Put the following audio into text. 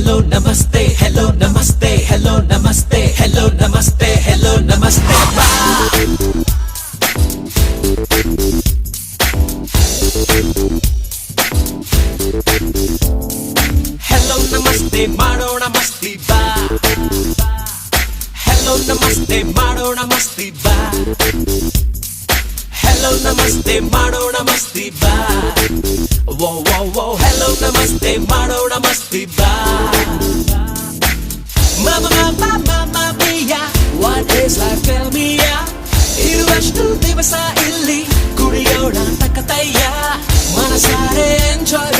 hello namaste, hello namaste, hello namaste, hello namaste, hello namaste, bye. Hello namaste ಮಾಡೋಣ ಮಸ್ತಿ ಬಾ, hello namaste ಮಾಡೋಣ ಮಸ್ತಿ ಬಾ, hello namaste ಮಾಡೋಣ ಮಸ್ತಿ ಬಾ, whoa whoa whoa, hello namaste ಮಾಡೋಣ ಮಸ್ತಿ ಬಾ. Mama mama mama mia, what is life, tell me ya. ಇರುವಷ್ಟು ದಿವಸ ಇಲ್ಲಿ ಕುಡಿಯೋಣ ತಕ್ಕತಯ್ಯ, ಮನಸಾರೆ ಎಂಜಾಯ್